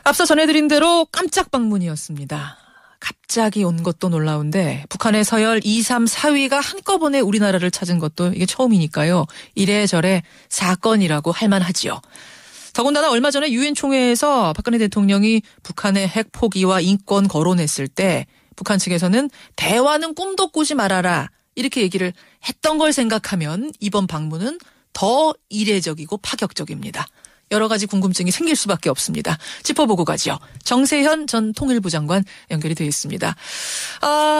앞서 전해드린 대로 깜짝 방문이었습니다. 갑자기 온 것도 놀라운데 북한의 서열 2, 3, 4위가 한꺼번에 우리나라를 찾은 것도 이게 처음이니까요. 이래저래 사건이라고 할 만하지요. 더군다나 얼마 전에 유엔 총회에서 박근혜 대통령이 북한의 핵 포기와 인권 거론했을 때 북한 측에서는 대화는 꿈도 꾸지 말아라 이렇게 얘기를 했던 걸 생각하면 이번 방문은 더 이례적이고 파격적입니다. 여러 가지 궁금증이 생길 수밖에 없습니다. 짚어보고 가죠. 정세현 전 통일부 장관 연결이 되어 있습니다.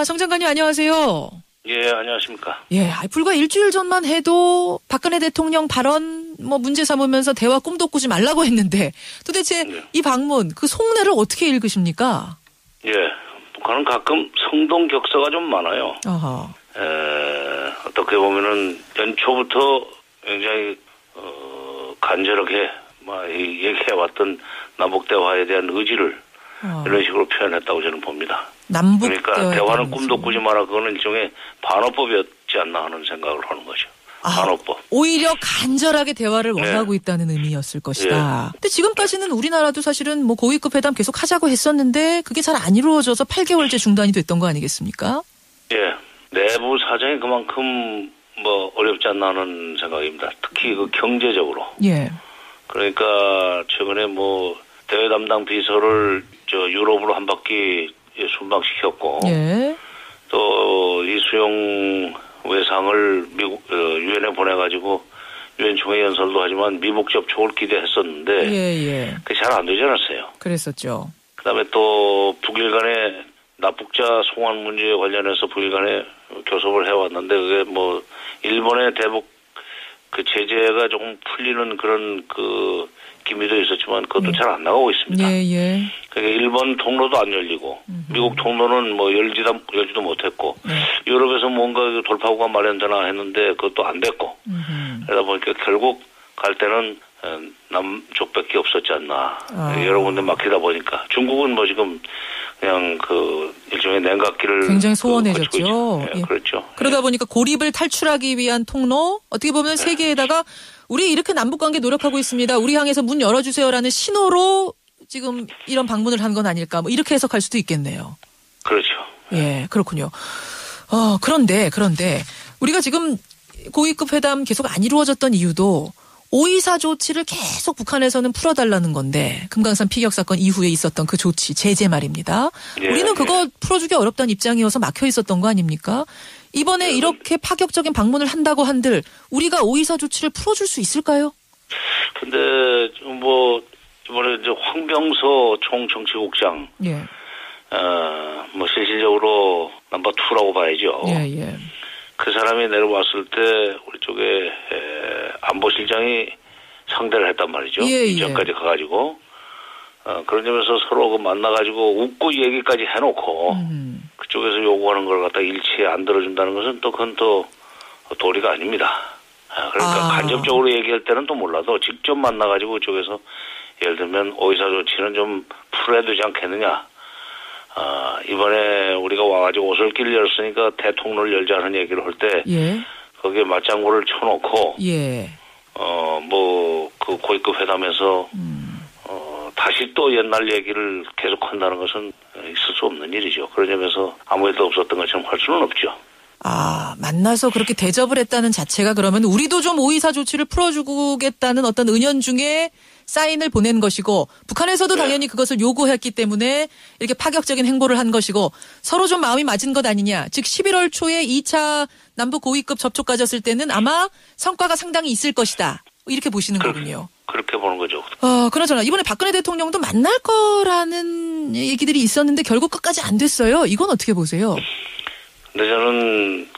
정 장관님 안녕하세요. 예, 안녕하십니까. 예, 불과 일주일 전만 해도 박근혜 대통령 발언 문제 삼으면서 대화 꿈도 꾸지 말라고 했는데 도대체 이 방문 그 속내를 어떻게 읽으십니까? 예, 북한은 가끔 성동격서가 좀 많아요. 어허. 어떻게 보면은 연초부터 굉장히 간절하게 얘기해왔던 남북 대화에 대한 의지를 이런 식으로 표현했다고 저는 봅니다. 남북 그러니까 대화는 꿈도 꾸지 마라. 그거는 일종의 반어법이었지 않나 하는 생각을 하는 거죠. 반어법. 오히려 간절하게 대화를 원하고 있다는 의미였을 것이다. 근데 지금까지는 우리나라도 사실은 고위급 회담 계속 하자고 했었는데 그게 잘 안 이루어져서 8개월째 중단이 됐던 거 아니겠습니까? 예. 내부 사정이 그만큼 어렵지 않나 하는 생각입니다. 특히 그 경제적으로. 예. 그러니까 최근에 대외 담당 비서를 유럽으로 한 바퀴 순방시켰고, 예. 또 이수영 외상을 미국 유엔에 보내가지고 유엔 총회 연설도 하지만 미국 접촉을 기대했었는데, 예. 그게 잘 안 되지 않았어요. 그랬었죠. 그다음에 또 북일 간의 납북자 송환 문제에 관련해서 북일 간에 교섭을 해왔는데 그게 일본의 대북 그 제재가 조금 풀리는 그런 그 기미도 있었지만 그것도 잘 안 나가고 있습니다. 예. 그러니까 일본 통로도 안 열리고 미국 통로는 열지도 못했고 유럽에서 뭔가 돌파구가 마련되나 했는데 그것도 안 됐고 그러다 보니까 결국 갈 때는 남쪽밖에 없었지 않나. 여러 군데 막히다 보니까 중국은 지금 그냥 일종의 냉각기를 굉장히 소원해졌죠. 예, 그렇죠. 그러다 보니까 고립을 탈출하기 위한 통로 어떻게 보면 세계에다가 우리 이렇게 남북관계 노력하고 있습니다. 우리 향해서 문 열어주세요라는 신호로 지금 이런 방문을 한 건 아닐까 이렇게 해석할 수도 있겠네요. 그렇죠. 예, 그렇군요. 그런데 우리가 지금 고위급 회담 계속 안 이루어졌던 이유도 5.24 조치를 계속 북한에서는 풀어달라는 건데 금강산 피격 사건 이후에 있었던 그 조치 제재 말입니다. 예, 우리는 그거 풀어주기 어렵다는 입장이어서 막혀 있었던 거 아닙니까? 이번에 이렇게 파격적인 방문을 한다고 한들 우리가 5.24 조치를 풀어줄 수 있을까요? 근데 이번에 이제 황병서 총정치국장 실질적으로 넘버 2라고 봐야죠. 예. 그 사람이 내려왔을 때 우리 쪽에 안보실장이 상대를 했단 말이죠. 이전까지 가가지고 그런 점에서 서로 만나가지고 웃고 얘기까지 해놓고 그쪽에서 요구하는 걸 갖다 일치에 안 들어준다는 것은 그건 또 도리가 아닙니다. 그러니까 간접적으로 얘기할 때는 또 몰라도 직접 만나가지고 그쪽에서 예를 들면 5.24 조치는 좀 풀어야 되지 않겠느냐. 이번에 우리가 와가지고 오솔길을 열었으니까 대통로를 열자는 얘기를 할 때, 거기에 맞장구를 쳐놓고, 그 고위급 회담에서, 다시 또 옛날 얘기를 계속 한다는 것은 있을 수 없는 일이죠. 그런 점에서 아무 일도 없었던 것처럼 할 수는 없죠. 만나서 그렇게 대접을 했다는 자체가 그러면 우리도 좀 5.24 조치를 풀어주겠다는 어떤 은연중에 사인을 보낸 것이고 북한에서도 당연히 그것을 요구했기 때문에 이렇게 파격적인 행보를 한 것이고 서로 좀 마음이 맞은 것 아니냐. 즉 11월 초에 2차 남북 고위급 접촉 가졌을 때는 아마 성과가 상당히 있을 것이다. 이렇게 보시는 거군요. 그렇게 보는 거죠. 그러잖아. 이번에 박근혜 대통령도 만날 거라는 얘기들이 있었는데 결국 끝까지 안 됐어요. 이건 어떻게 보세요? 근데 저는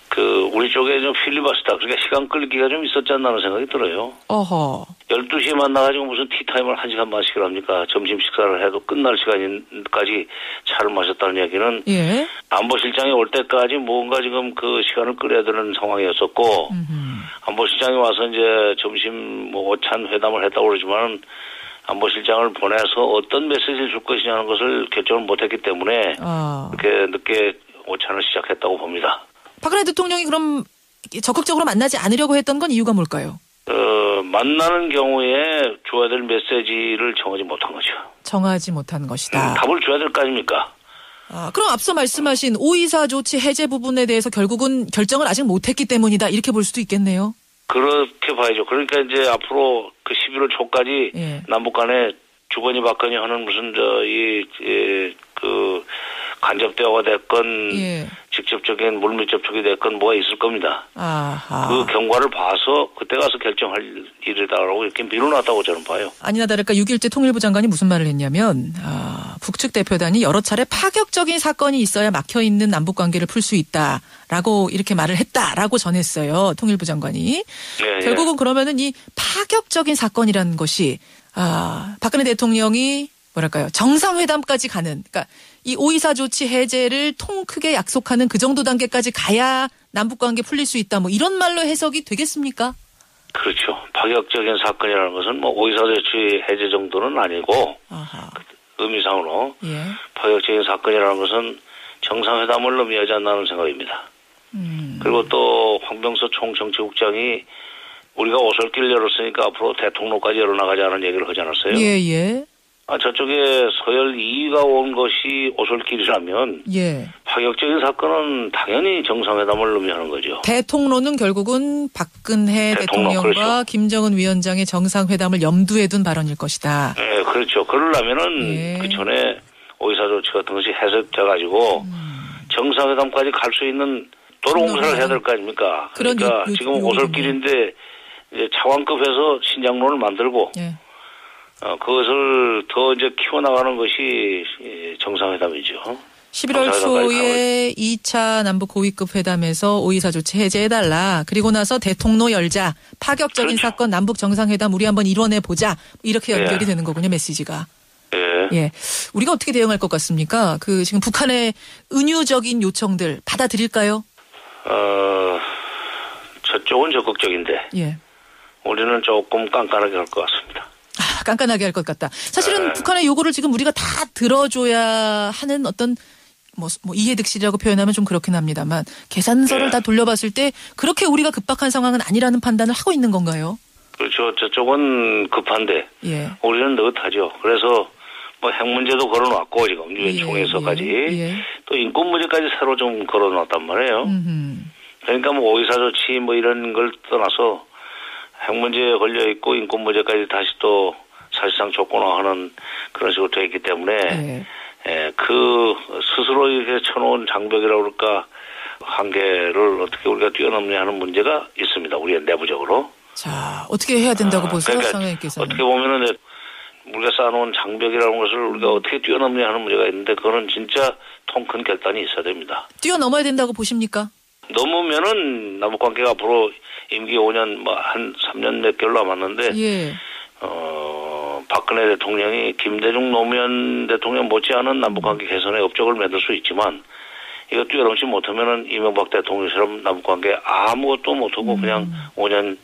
우리 쪽에 좀 필리버스터, 그러니까 시간 끌기가 좀 있었지 않나 하는 생각이 들어요. 12시에 만나가지고 무슨 티타임을 1시간 마시기로 합니까? 점심 식사를 해도 끝날 시간까지 차를 마셨다는 얘기는 안보실장이 올 때까지 뭔가 지금 그 시간을 끌어야 되는 상황이었었고 안보실장이 와서 이제 점심 오찬 회담을 했다고 그러지만 안보실장을 보내서 어떤 메시지를 줄 것이냐는 것을 결정을 못했기 때문에 그렇게 늦게 오찬을 시작했다고 봅니다. 박근혜 대통령이 그럼 적극적으로 만나지 않으려고 했던 건 이유가 뭘까요? 만나는 경우에 줘야 될 메시지를 정하지 못한 거죠. 정하지 못한 것이다. 답을 줘야 될 거 아닙니까? 그럼 앞서 말씀하신 524 조치 해제 부분에 대해서 결국은 결정을 아직 못했기 때문이다. 이렇게 볼 수도 있겠네요. 그렇게 봐야죠. 그러니까 이제 앞으로 그 11월 초까지 예. 남북 간에 주거니 받거니 하는 무슨 그 간접 대화가 됐건 예. 직접적인 물밑 접촉이 됐건 뭐가 있을 겁니다. 아하. 그 경과를 봐서 그때 가서 결정할 일이다라고 이렇게 미뤄놨다고 저는 봐요. 아니나 다를까 6.1제 통일부 장관이 무슨 말을 했냐면 북측 대표단이 여러 차례 파격적인 사건이 있어야 막혀있는 남북관계를 풀 수 있다라고 이렇게 말을 했다라고 전했어요. 통일부 장관이. 네, 결국은 그러면은 이 파격적인 사건이라는 것이 박근혜 대통령이 뭐랄까요 정상회담까지 가는 그러니까 이 524 조치 해제를 통 크게 약속하는 그 정도 단계까지 가야 남북관계 풀릴 수 있다 뭐 이런 말로 해석이 되겠습니까? 그렇죠. 파격적인 사건이라는 것은 뭐 524 조치 해제 정도는 아니고 아하. 의미상으로 예. 파격적인 사건이라는 것은 정상회담을 의미하지 않나는 생각입니다. 그리고 또 황병서 총정치국장이 우리가 오솔길 열었으니까 앞으로 대통로까지 열어나가자는 얘기를 하지 않았어요? 예예. 저쪽에 서열 2위가 온 것이 오솔길이라면 예. 파격적인 사건은 당연히 정상회담을 의미하는 거죠. 대통로는 결국은 박근혜 대통령과 그렇죠. 김정은 위원장의 정상회담을 염두에 둔 발언일 것이다. 네, 그렇죠. 그러려면은 예. 그 전에 524 조치 같은 것이 해석돼가지고 정상회담까지 갈 수 있는 도로 공사를 해야 될 거 아닙니까? 그러니까 지금 오솔길인데 이제 차관급에서 신장로를 만들고 예. 그것을 더 이제 키워나가는 것이 정상회담이죠. 11월 초에 2차 남북 고위급 회담에서 524 조치 해제해달라. 그리고 나서 대통로 열자. 파격적인 그렇죠. 사건 남북 정상회담 우리 한번 이뤄내보자. 이렇게 연결이 예. 되는 거군요. 메시지가. 예. 예. 우리가 어떻게 대응할 것 같습니까? 그 지금 북한의 은유적인 요청들 받아들일까요? 저쪽은 적극적인데. 예. 우리는 조금 깐깐하게 할 것 같습니다. 깐깐하게 할 것 같다. 사실은 북한의 요구를 지금 우리가 다 들어줘야 하는 어떤 뭐 이해득실이라고 표현하면 좀 그렇긴 합니다만 계산서를 다 돌려봤을 때 그렇게 우리가 급박한 상황은 아니라는 판단을 하고 있는 건가요? 그렇죠. 저쪽은 급한데 예. 우리는 느긋하죠. 그래서 뭐 핵 문제도 걸어놨고 지금 유엔 총회에서까지 예. 또 인권 문제까지 새로 좀 걸어놨단 말이에요. 그러니까 뭐 524 조치 뭐 이런 걸 떠나서 핵 문제에 걸려 있고 인권 문제까지 다시 또 사실상 조건화하는 그런 식으로 되어 있기 때문에 그 스스로 이렇게 쳐놓은 장벽이라고 그럴까 한계를 어떻게 우리가 뛰어넘냐 하는 문제가 있습니다. 우리의 내부적으로. 자, 어떻게 해야 된다고 보세요? 상황께서는. 어떻게 보면은 우리가 쌓아놓은 장벽이라는 것을 우리가 어떻게 뛰어넘냐 하는 문제가 있는데 그거는 진짜 통 큰 결단이 있어야 됩니다. 뛰어넘어야 된다고 보십니까? 넘으면은 남북관계가 앞으로 임기 5년 뭐 한 3년 몇 개월 남았는데 예. 박근혜 대통령이 김대중 노무현 대통령 못지않은 남북관계 개선에 업적을 맺을 수 있지만 이거 뛰어넘지 못하면은 이명박 대통령처럼 남북관계 아무것도 못하고 그냥 5년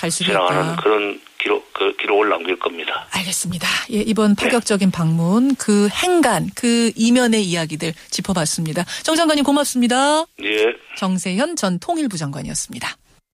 지나가는 그런 기록을 남길 겁니다. 알겠습니다. 예, 이번 파격적인 방문, 그 행간, 그 이면의 이야기들 짚어봤습니다. 정 장관님 고맙습니다. 예. 정세현 전 통일부 장관이었습니다.